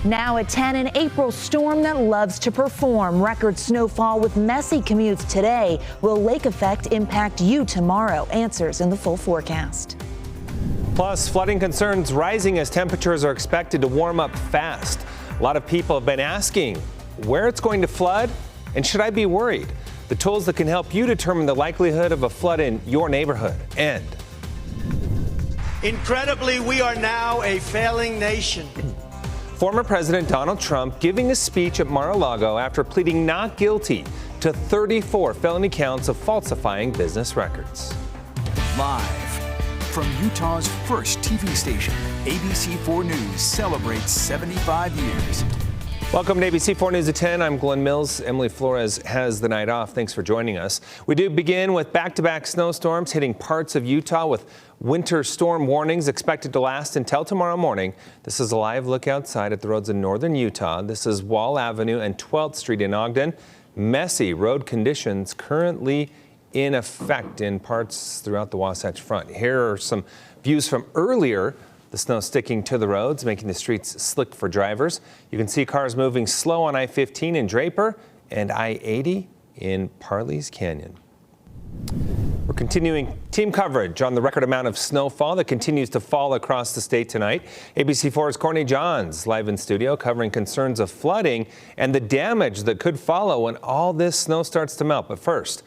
Now at 10, an April storm that loves to perform. Record snowfall with messy commutes today. Will lake effect impact you tomorrow? Answers in the full forecast. Plus, flooding concerns rising as temperatures are expected to warm up fast. A lot of people have been asking where it's going to flood and should I be worried? The tools that can help you determine the likelihood of a flood in your neighborhood. And incredibly, we are now a failing nation. Former President Donald Trump giving a speech at Mar-a-Lago after pleading not guilty to 34 felony counts of falsifying business records. Live from Utah's first TV station, ABC4 News celebrates 75 years. Welcome to ABC4 News at 10. I'm Glenn Mills. Emily Flores has the night off. Thanks for joining us. We do begin with back-to-back snowstorms hitting parts of Utah with winter storm warnings expected to last until tomorrow morning. This is a live look outside at the roads in northern Utah. This is Wall Avenue and 12th Street in Ogden. Messy road conditions currently in effect in parts throughout the Wasatch Front. Here are some views from earlier. The snow sticking to the roads, making the streets slick for drivers. You can see cars moving slow on I-15 in Draper and I-80 in Parley's Canyon. We're continuing team coverage on the record amount of snowfall that continues to fall across the state tonight. ABC4's Courtney Johns live in studio covering concerns of flooding and the damage that could follow when all this snow starts to melt. But first,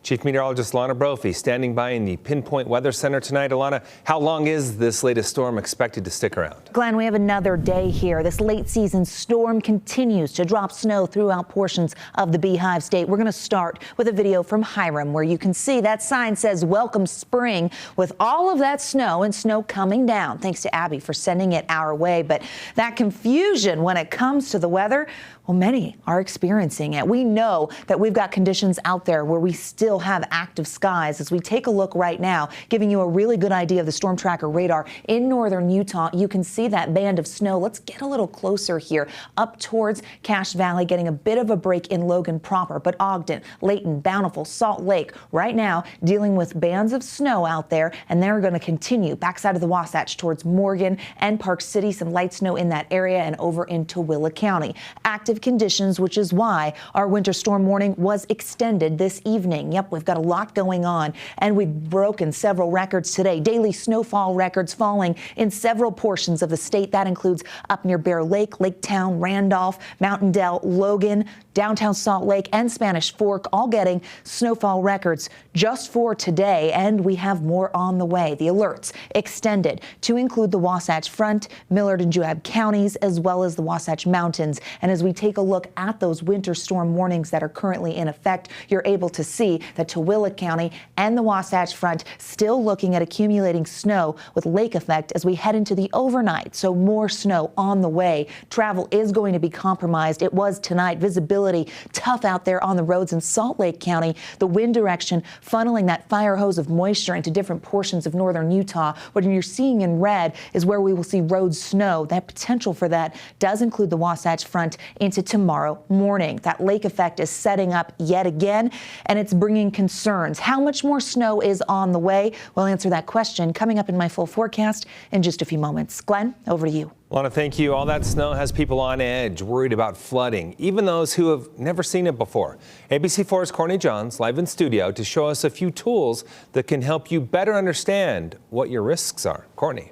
Chief Meteorologist Alana Brophy standing by in the Pinpoint Weather Center tonight. Alana, how long is this latest storm expected to stick around? Glenn, we have another day here. This late season storm continues to drop snow throughout portions of the Beehive State. We're going to start with a video from Hiram where you can see that sign says welcome spring with all of that snow and snow coming down. Thanks to Abby for sending it our way. But that confusion when it comes to the weather, well, many are experiencing it. We know that we've got conditions out there where we still have active skies. As we take a look right now, giving you a really good idea of the storm tracker radar in northern Utah, you can see that band of snow. Let's get a little closer here up towards Cache Valley, getting a bit of a break in Logan proper, but Ogden, Layton, Bountiful, Salt Lake right now dealing with bands of snow out there, and they're going to continue backside of the Wasatch towards Morgan and Park City. Some light snow in that area and over into Willa County. Active conditions, which is why our winter storm warning was extended this evening. Yep, we've got a lot going on, and we've broken several records today. Daily snowfall records falling in several portions of the state. That includes up near Bear Lake, Laketown, Randolph, Mountain Dell, Logan, downtown Salt Lake, and Spanish Fork, all getting snowfall records just for today, and we have more on the way. The alerts extended to include the Wasatch Front, Millard and Juab counties, as well as the Wasatch Mountains. And as we take a look at those winter storm warnings that are currently in effect, you're able to see that Tooele County and the Wasatch Front still looking at accumulating snow with lake effect as we head into the overnight. So more snow on the way. Travel is going to be compromised. It was tonight. Visibility tough out there on the roads in Salt Lake County. The wind direction funneling that fire hose of moisture into different portions of northern Utah. What you're seeing in red is where we will see road snow. That potential for that does include the Wasatch Front into tomorrow morning. That lake effect is setting up yet again, and it's bringing concerns. How much more snow is on the way? We'll answer that question coming up in my full forecast in just a few moments. Glenn, over to you. Alana, thank you. All that snow has people on edge, worried about flooding, even those who have never seen it before. ABC4's Courtney Johns live in studio to show us a few tools that can help you better understand what your risks are. Courtney.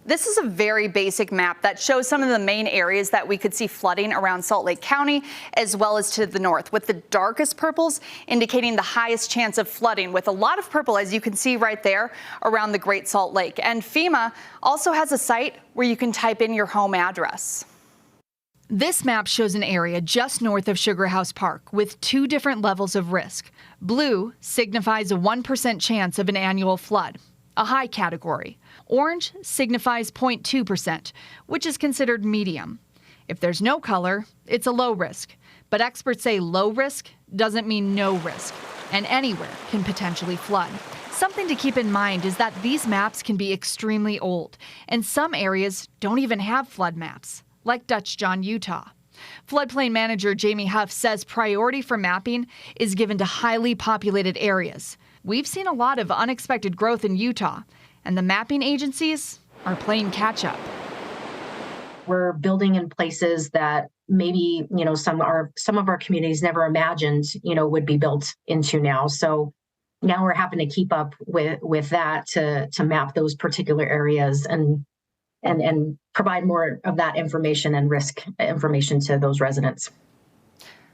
This is a very basic map that shows some of the main areas that we could see flooding around Salt Lake County, as well as to the north, with the darkest purples indicating the highest chance of flooding, with a lot of purple, as you can see right there, around the Great Salt Lake. And FEMA also has a site where you can type in your home address. This map shows an area just north of Sugar House Park with two different levels of risk. Blue signifies a 1% chance of an annual flood, a high category. Orange signifies 0.2%, which is considered medium. If there's no color, it's a low risk. But experts say low risk doesn't mean no risk, and anywhere can potentially flood. Something to keep in mind is that these maps can be extremely old, and some areas don't even have flood maps, like Dutch John, Utah. Floodplain manager Jamie Huff says priority for mapping is given to highly populated areas. We've seen a lot of unexpected growth in Utah, and the mapping agencies are playing catch up. We're building in places that maybe, some of our communities never imagined, would be built into now. So now we're having to keep up with that to map those particular areas and provide more of that information and risk information to those residents.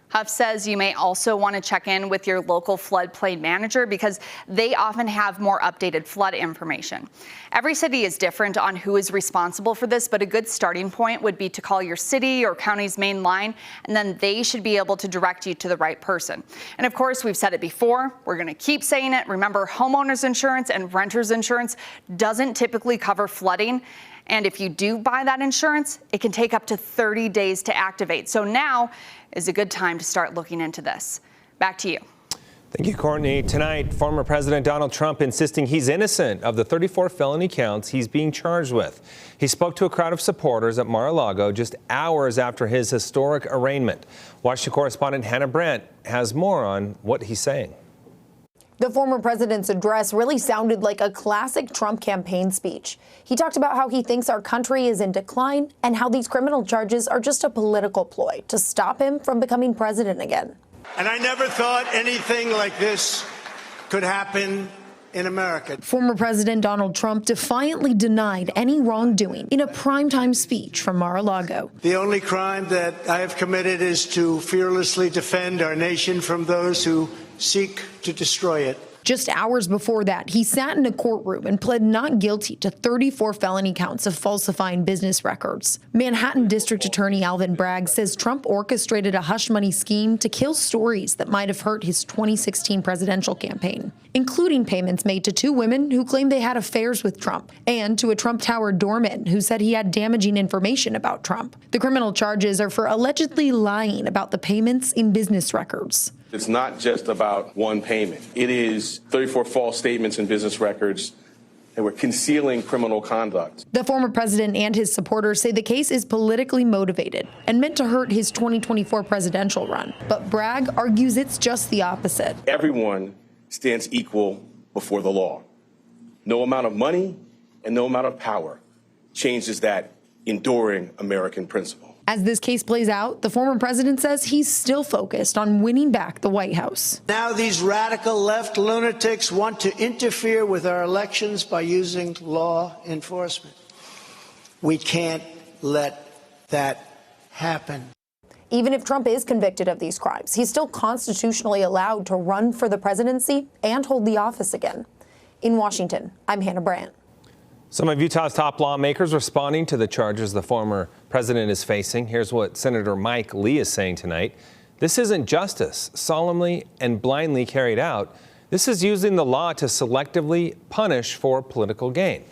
Huff says you may also want to check in with your local floodplain manager because they often have more updated flood information. Every city is different on who is responsible for this, but a good starting point would be to call your city or county's main line, and then they should be able to direct you to the right person. And of course, we've said it before, we're going to keep saying it. Remember, homeowners insurance and renters insurance doesn't typically cover flooding. And if you do buy that insurance, it can take up to 30 days to activate. So now is a good time to start looking into this. Back to you. Thank you, Courtney. Tonight, former President Donald Trump insisting he's innocent of the 34 felony counts he's being charged with. He spoke to a crowd of supporters at Mar-a-Lago just hours after his historic arraignment. Washington correspondent Hannah Brandt has more on what he's saying. The former president's address really sounded like a classic Trump campaign speech. He talked about how he thinks our country is in decline and how these criminal charges are just a political ploy to stop him from becoming president again. And I never thought anything like this could happen in America. Former President Donald Trump defiantly denied any wrongdoing in a primetime speech from Mar-a-Lago. The only crime that I have committed is to fearlessly defend our nation from those who seek to destroy it. Just hours before that, he sat in a courtroom and pled not guilty to 34 felony counts of falsifying business records. Manhattan District Attorney Alvin Bragg says Trump orchestrated a hush-money scheme to kill stories that might have hurt his 2016 presidential campaign, including payments made to 2 women who claimed they had affairs with Trump and to a Trump Tower doorman who said he had damaging information about Trump. The criminal charges are for allegedly lying about the payments in business records. It's not just about one payment. It is 34 false statements in business records that were concealing criminal conduct. The former president and his supporters say the case is politically motivated and meant to hurt his 2024 presidential run. But Bragg argues it's just the opposite. Everyone stands equal before the law. No amount of money and no amount of power changes that enduring American principle. As this case plays out, the former president says he's still focused on winning back the White House. Now these radical left lunatics want to interfere with our elections by using law enforcement. We can't let that happen. Even if Trump is convicted of these crimes, he's still constitutionally allowed to run for the presidency and hold the office again. In Washington, I'm Hannah Brandt. Some of Utah's top lawmakers responding to the charges the former president is facing. Here's what Senator Mike Lee is saying tonight. This isn't justice, solemnly and blindly carried out. This is using the law to selectively punish for political gain.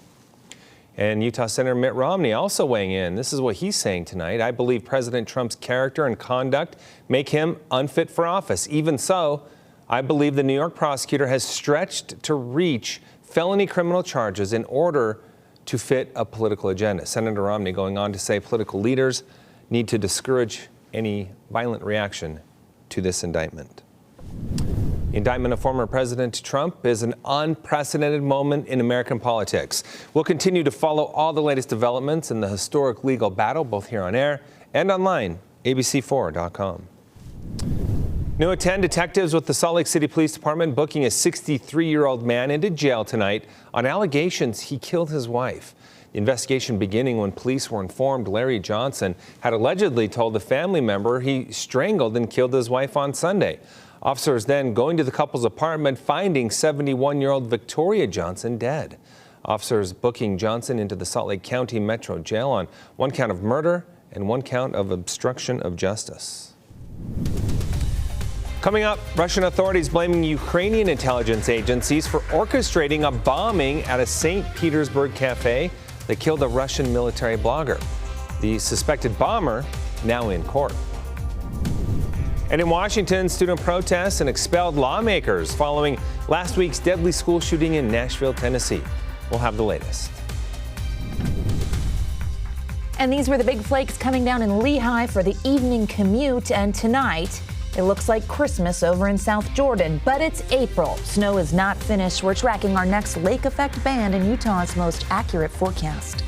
And Utah Senator Mitt Romney also weighing in. This is what he's saying tonight. I believe President Trump's character and conduct make him unfit for office. Even so, I believe the New York prosecutor has stretched to reach felony criminal charges in order to fit a political agenda. Senator Romney going on to say political leaders need to discourage any violent reaction to this indictment. The indictment of former President Trump is an unprecedented moment in American politics. We'll continue to follow all the latest developments in the historic legal battle, both here on air and online, abc4.com. New at 10, detectives with the Salt Lake City Police Department booking a 63-year-old man into jail tonight on allegations he killed his wife. The investigation beginning when police were informed Larry Johnson had allegedly told a family member he strangled and killed his wife on Sunday. Officers then going to the couple's apartment, finding 71-year-old Victoria Johnson dead. Officers booking Johnson into the Salt Lake County Metro Jail on 1 count of murder and 1 count of obstruction of justice. Coming up, Russian authorities blaming Ukrainian intelligence agencies for orchestrating a bombing at a St. Petersburg cafe that killed a Russian military blogger. The suspected bomber now in court. And in Washington, student protests and expelled lawmakers following last week's deadly school shooting in Nashville, Tennessee. We'll have the latest. And these were the big flakes coming down in Lehigh for the evening commute. And tonight, it looks like Christmas over in South Jordan, but it's April. Snow is not finished. We're tracking our next lake effect band in Utah's most accurate forecast.